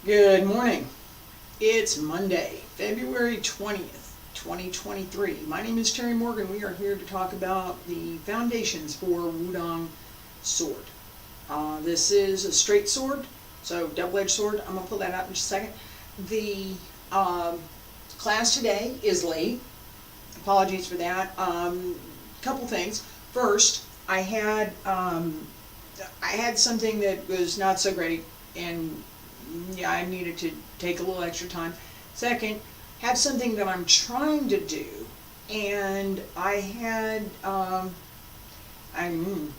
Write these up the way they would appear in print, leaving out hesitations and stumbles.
Good morning. It's Monday, February 20th, 2023. My name is Terry Morgan. We are here to talk about the foundations for Wudang sword. This is a straight sword, so double-edged sword. I'm going to pull that out in just a second. The class today is late. Apologies for that. Couple things. First, I had something that was not so great, and yeah, I needed to take a little extra time. Second, have something that I'm trying to do, and I had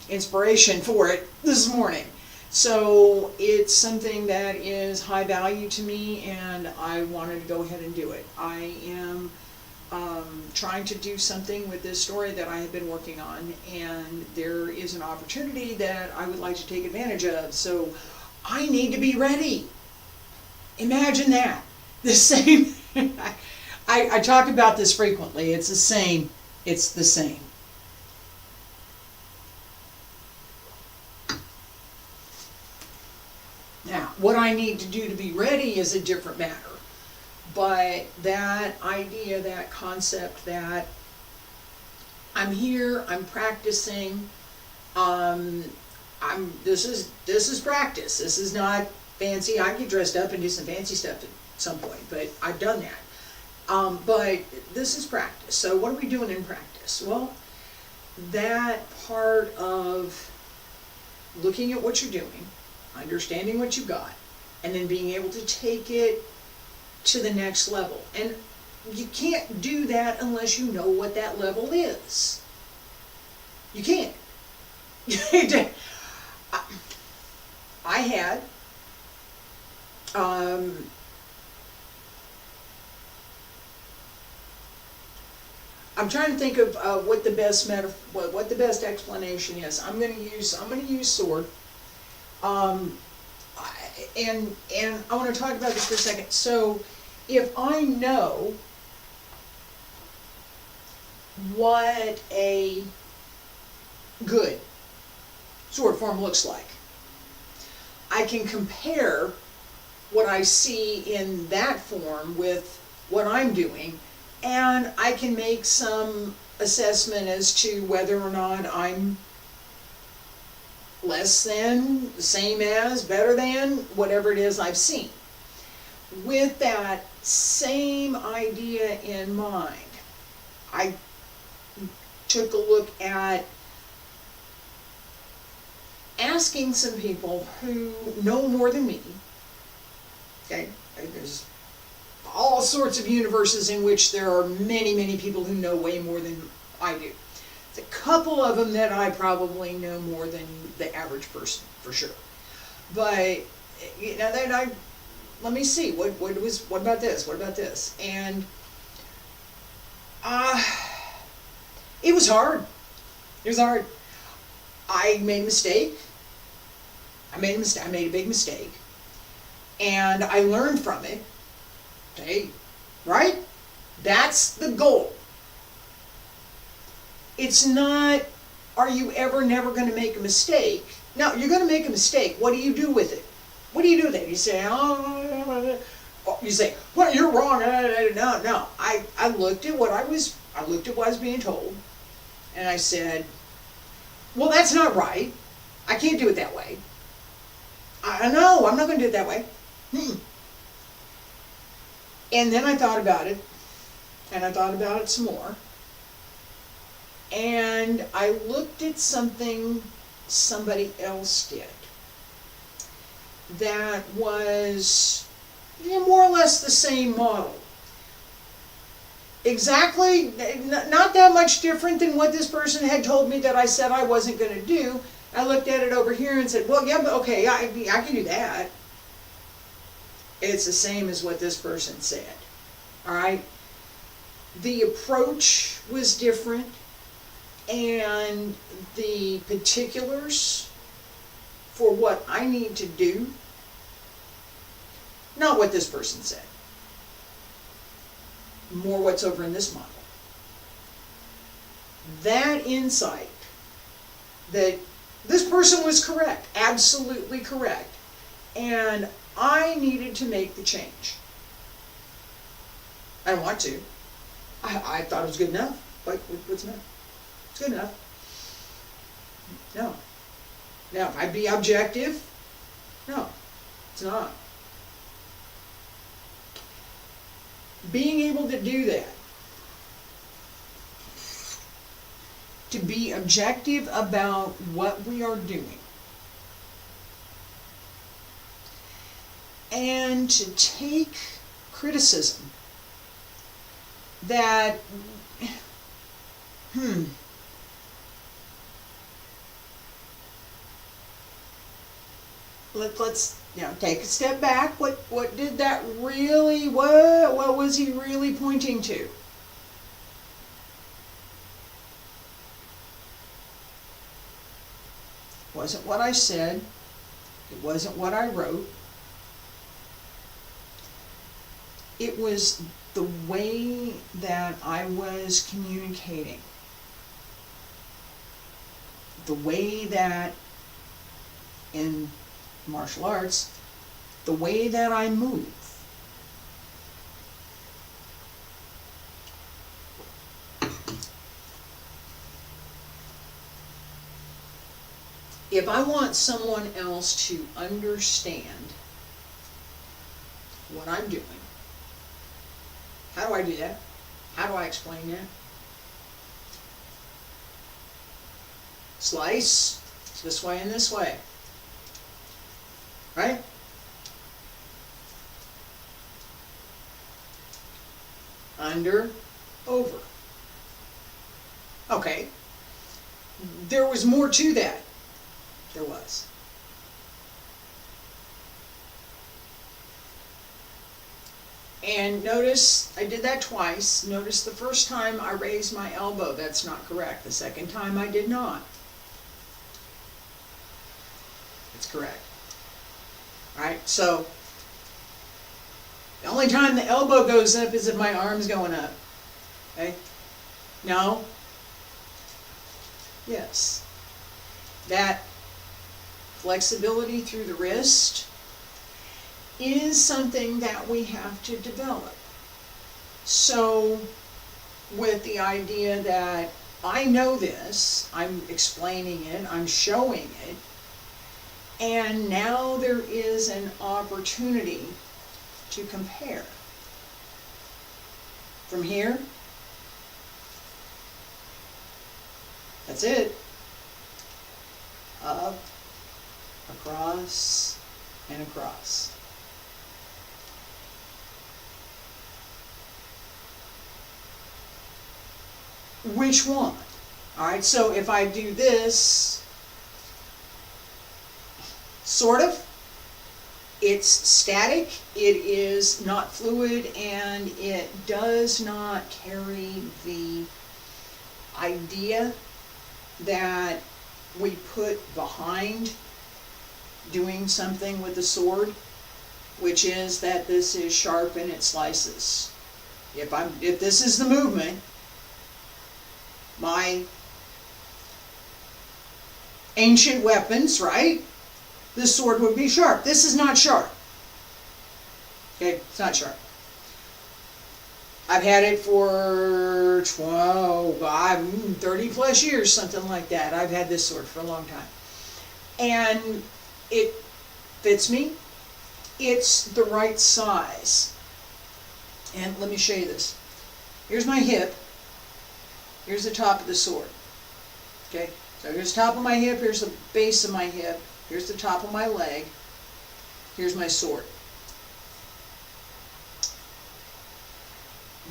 inspiration for it this morning. So it's something that is high value to me, and I wanted to go ahead and do it. I am trying to do something with this story that I have been working on, and there is an opportunity that I would like to take advantage of. So I need to be ready. Imagine that. The same. I talk about this frequently. It's the same. It's the same. Now, what I need to do to be ready is a different matter. But that idea, that concept, that I'm here, I'm practicing. This is practice. This is not fancy. I get dressed up and do some fancy stuff at some point, but I've done that. But this is practice. So what are we doing in practice? Well, that part of looking at what you're doing, understanding what you got, and then being able to take it to the next level. And you can't do that unless you know what that level is. You can't. I had I'm trying to think of what the best what the best explanation is. I'm going to use sword. And I want to talk about this for a second. So if I know what a good sword form looks like, I can compare what I see in that form with what I'm doing, and I can make some assessment as to whether or not I'm less than, same as, better than, whatever it is I've seen. With that same idea in mind, I took a look at asking some people who know more than me. Okay, there's all sorts of universes in which there are many, many people who know way more than I do. There's a couple of them that I probably know more than the average person, for sure. But you know, then let me see what about this? What about this? And it was hard. It was hard. I made a mistake. I made a big mistake, and I learned from it. Okay, right? That's the goal. It's not, are you ever never going to make a mistake? No, you're going to make a mistake. What do you do with it? What do you do with it? You say, oh, you say, well, you're wrong. No. I looked at what I was being told, and I said, well, that's not right. I can't do it that way. I know, I'm not going to do it that way. And then I thought about it, and I thought about it some more. And I looked at something somebody else did that was more or less the same model. Exactly, not that much different than what this person had told me that I said I wasn't going to do. I looked at it over here and said, well, yeah, but okay, I can do that. It's the same as what this person said. All right? The approach was different, and the particulars for what I need to do, not what this person said. More what's over in this model. That insight that this person was correct, absolutely correct, and I needed to make the change. I don't want to. I thought it was good enough. What's enough? It's good enough. No. Now, if I'd be objective, no, it's not. Being able to do that, to be objective about what we are doing, and to take criticism that, let's take a step back. What did that really, what was he really pointing to? Wasn't what I said. It wasn't what I wrote. It was the way that I was communicating. The way that, in martial arts, the way that I move. If I want someone else to understand what I'm doing, how do I do that? How do I explain that? Slice this way and this way. Right? Under, over. Okay. There was more to that. There was. And notice, I did that twice. Notice the first time I raised my elbow, that's not correct. The second time I did not. It's correct. Alright, so the only time the elbow goes up is if my arm's going up. Okay? No? Yes. That flexibility through the wrist is something that we have to develop. So, with the idea that I know this, I'm explaining it, I'm showing it, and now there is an opportunity to compare. From here, that's it. Up, across, and across. Which one? Alright, so if I do this, sort of, it's static, it is not fluid, and it does not carry the idea that we put behind doing something with the sword, which is that this is sharp and it slices. If this is the movement, my ancient weapons, right? This sword would be sharp. This is not sharp. Okay, it's not sharp. I've had it for 30 plus years, something like that. I've had this sword for a long time. And it fits me. It's the right size. And let me show you this. Here's my hip. Here's the top of the sword. Okay, so here's the top of my hip, here's the base of my hip, here's the top of my leg, here's my sword.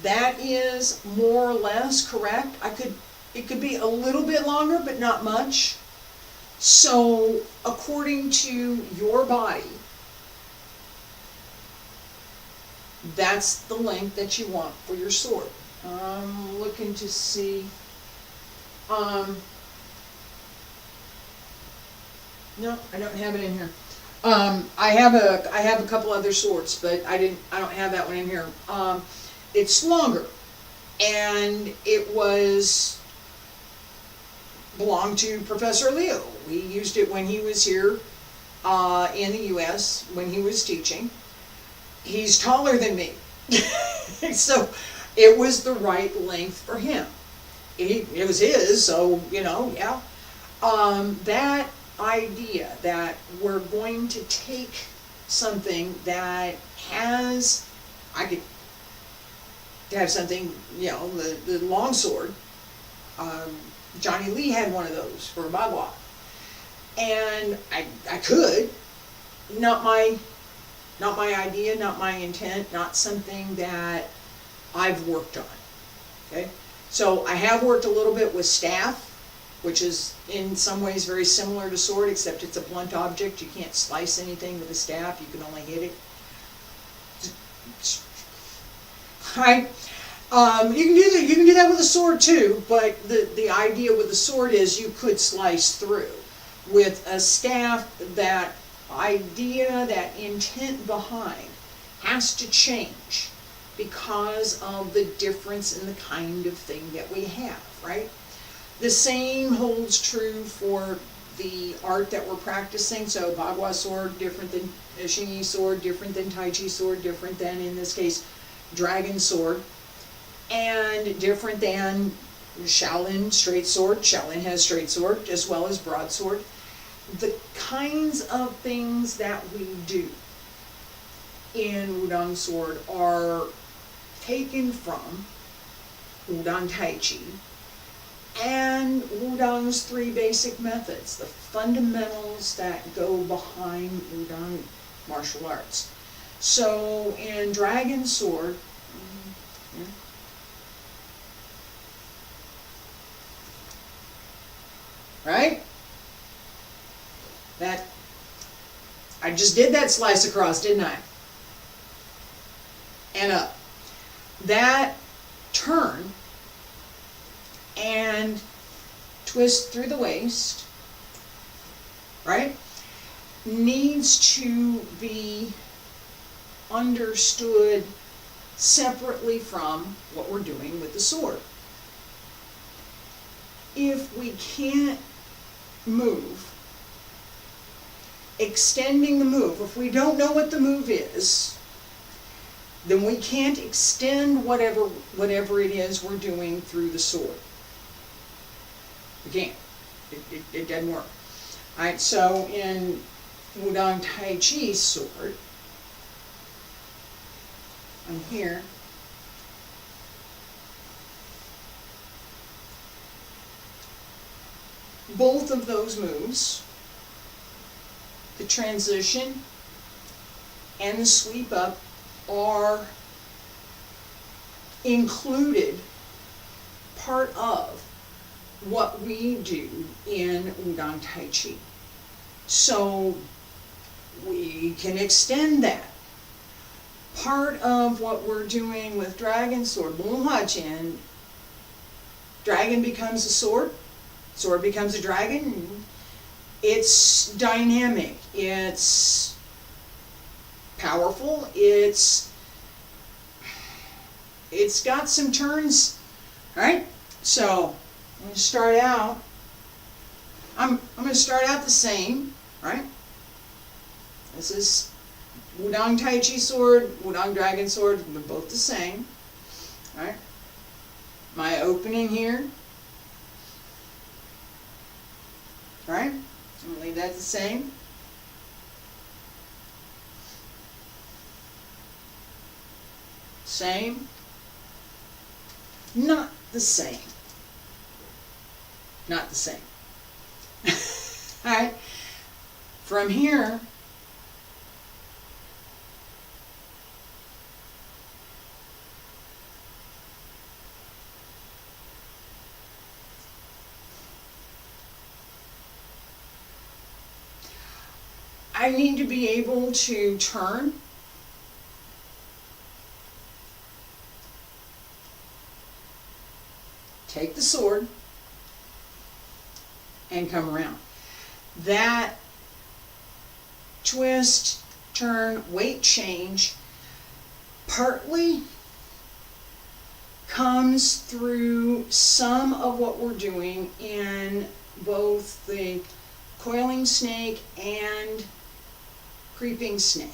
That is more or less correct. It could be a little bit longer, but not much. So, according to your body, that's the length that you want for your sword. I'm looking to see. No, I don't have it in here. I have a couple other swords, but I don't have that one in here. It's longer, and it belonged to Professor Leo. We used it when he was here in the US when he was teaching. He's taller than me. So it was the right length for him. It was his, so, you know, yeah. That idea that we're going to take something that has, I could have something, you know, the long sword. Johnny Lee had one of those for a bagua. And I could, not my idea, not my intent, not something that I've worked on, okay? So I have worked a little bit with staff, which is in some ways very similar to sword, except it's a blunt object. You can't slice anything with a staff, you can only hit it. Right? You can do that with a sword too, but the idea with the sword is you could slice through. With a staff, that idea, that intent behind has to change because of the difference in the kind of thing that we have, right? The same holds true for the art that we're practicing. So bagua sword, different than Xingyi sword, different than Tai Chi sword, different than, in this case, dragon sword, and different than Shaolin straight sword. Shaolin has straight sword as well as broadsword. The kinds of things that we do in Wudang sword are taken from Wudang Tai Chi and Wudang's three basic methods, the fundamentals that go behind Wudang martial arts. So in dragon sword, right? That, I just did that slice across, didn't I? And up. That turn and twist through the waist, right, needs to be understood separately from what we're doing with the sword. If we can't move, extending the move, if we don't know what the move is, then we can't extend whatever it is we're doing through the sword. We can't. It doesn't work. Alright, so in Wudang Tai Chi sword, I'm here. Both of those moves, the transition and the sweep up, are included, part of what we do in Wudang Tai Chi. So we can extend that. Part of what we're doing with dragon sword, Wu Ha Qian, dragon becomes a sword, sword becomes a dragon. It's dynamic, it's powerful, it's got some turns, right? So I'm going to start out, I'm going to start out the same, right? This is Wudang Tai Chi sword, Wudang dragon sword, they're both the same, right? My opening here, right? I'm going to leave that the same. Same. Not the same. Not the same. Alright. From here, I need to be able to turn, take the sword, and come around. That twist, turn, weight change partly comes through some of what we're doing in both the coiling snake and creeping snake.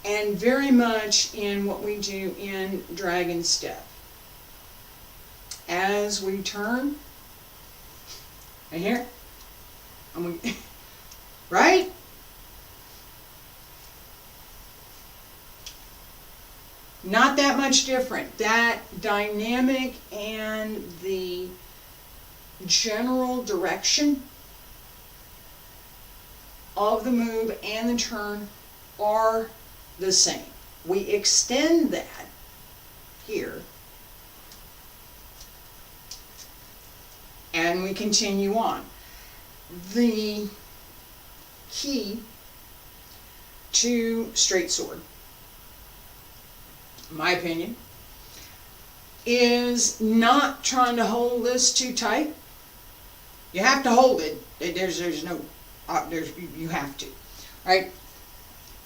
And very much in what we do in dragon step. As we turn, right here, and we, right? Not that much different. That dynamic and the general direction of the move and the turn are the same. We extend that here and we continue on. The key to straight sword, in my opinion, is not trying to hold this too tight. You have to hold it. There's no, you have to, right?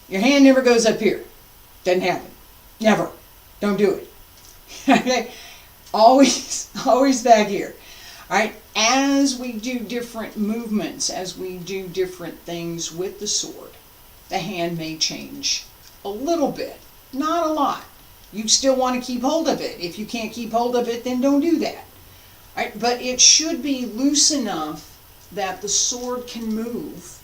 Your hand never goes up here. Doesn't happen. Never. Don't do it. Okay? Always back here. All right? As we do different movements, as we do different things with the sword, the hand may change a little bit. Not a lot. You still want to keep hold of it. If you can't keep hold of it, then don't do that. All right? But it should be loose enough that the sword can move,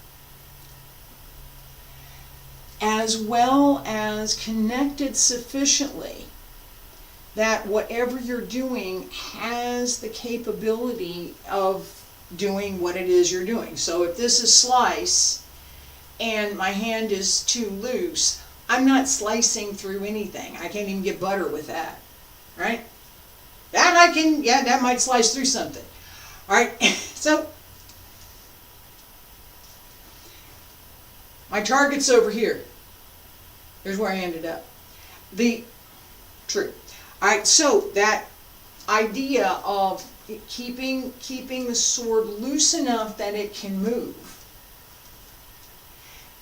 as well as connected sufficiently that whatever you're doing has the capability of doing what it is you're doing. So if this is slice and my hand is too loose, I'm not slicing through anything. I can't even get butter with that, right? That I can, yeah, that might slice through something. All right, so my target's over here. Here's where I ended up. True. All right, so that idea of keeping the sword loose enough that it can move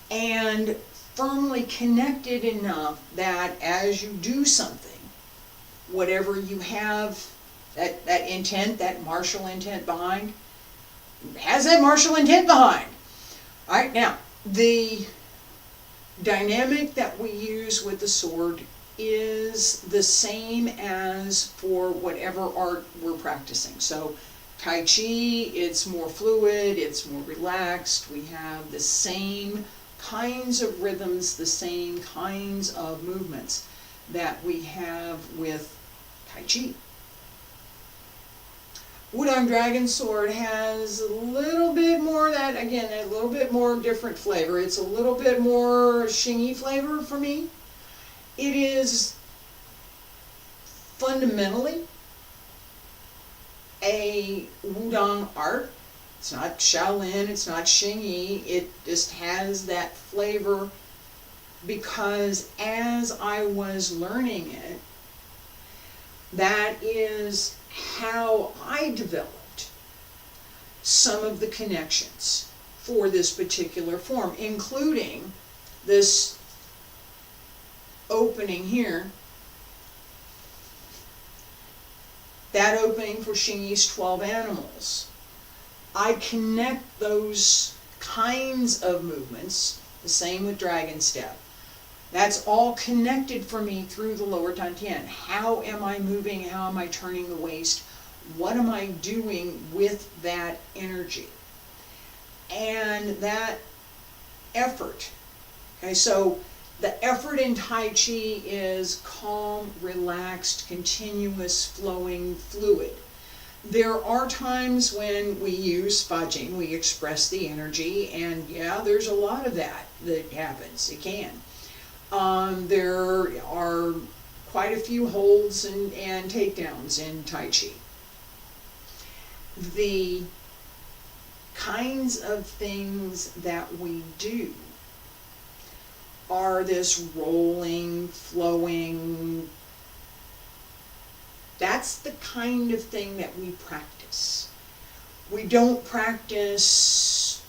and firmly connected enough that as you do something, whatever you have, that intent, that martial intent behind, has that martial intent behind. All right, now, the dynamic that we use with the sword is the same as for whatever art we're practicing. So Tai Chi, it's more fluid, it's more relaxed. We have the same kinds of rhythms, the same kinds of movements that we have with Tai Chi. Wudang Dragon Sword has a little bit more that, again, a little bit more different flavor. It's a little bit more Xingyi flavor for me. It is fundamentally a Wudang art. It's not Shaolin, it's not Xingyi. It just has that flavor because as I was learning it, that is how I developed some of the connections for this particular form, including this opening here, that opening for Xingyi's 12 animals. I connect those kinds of movements, the same with dragon step. That's all connected for me through the lower dantian. How am I moving? How am I turning the waist? What am I doing with that energy? And that effort. Okay, so the effort in Tai Chi is calm, relaxed, continuous, flowing, fluid. There are times when we use Fajing, we express the energy, and yeah, there's a lot of that happens. It can. There are quite a few holds and takedowns in Tai Chi. The kinds of things that we do are this rolling, flowing. That's the kind of thing that we practice. We don't practice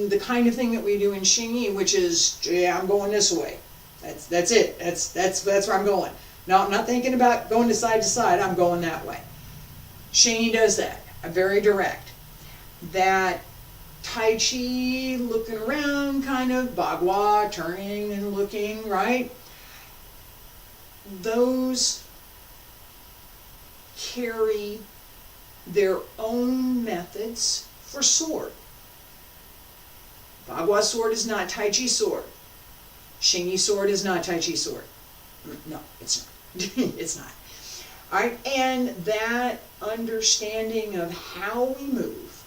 the kind of thing that we do in Xingyi, which is, yeah, I'm going this way. That's it. That's where I'm going. No, I'm not thinking about going to side, I'm going that way. Xingyi does that. Very direct. That Tai Chi, looking around, kind of, Bagua, turning and looking, right? Those carry their own methods for sword. Bagua sword is not Tai Chi sword. Xingyi sword is not Tai Chi sword. No, it's not. It's not. All right, and that understanding of how we move,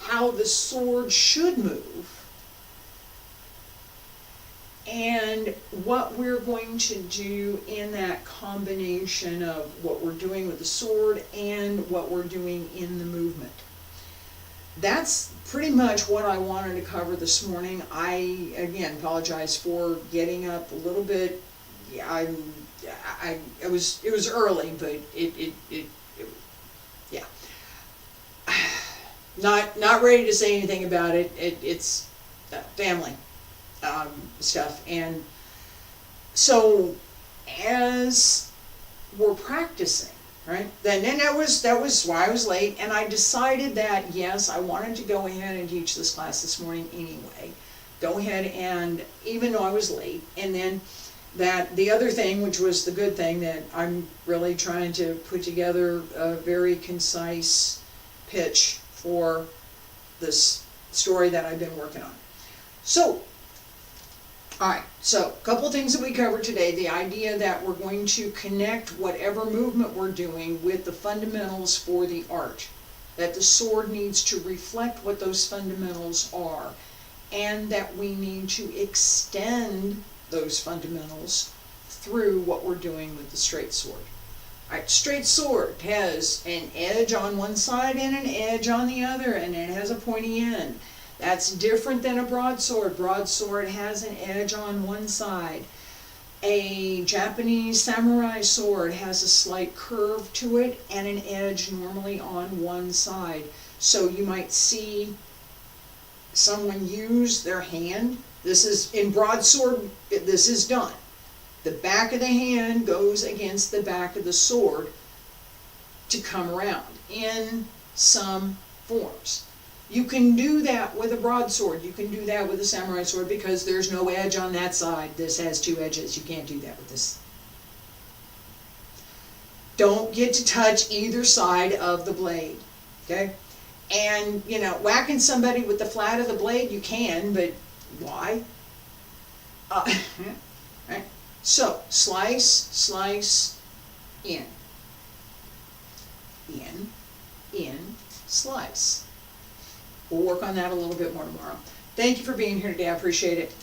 how the sword should move, and what we're going to do in that combination of what we're doing with the sword and what we're doing in the movement. That's pretty much what I wanted to cover this morning. I, again, apologize for getting up a little bit. Yeah, it was early, but it yeah. Not ready to say anything about it. It's family stuff, and so as we're practicing, right? Then that was why I was late, and I decided that yes, I wanted to go ahead and teach this class this morning anyway. Go ahead, and even though I was late, and then that the other thing, which was the good thing, that I'm really trying to put together a very concise pitch for this story that I've been working on. So, alright, so a couple things that we covered today. The idea that we're going to connect whatever movement we're doing with the fundamentals for the art. That the sword needs to reflect what those fundamentals are. And that we need to extend those fundamentals through what we're doing with the straight sword. Alright, straight sword has an edge on one side and an edge on the other, and it has a pointy end. That's different than a broadsword. Broadsword has an edge on one side. A Japanese samurai sword has a slight curve to it and an edge normally on one side. So you might see someone use their hand. This is, in broadsword, this is done. The back of the hand goes against the back of the sword to come around in some forms. You can do that with a broadsword. You can do that with a samurai sword because there's no edge on that side. This has two edges. You can't do that with this. Don't get to touch either side of the blade. Okay? And, you know, whacking somebody with the flat of the blade, you can, but why? Right? So, slice, slice, in, slice. We'll work on that a little bit more tomorrow. Thank you for being here today. I appreciate it.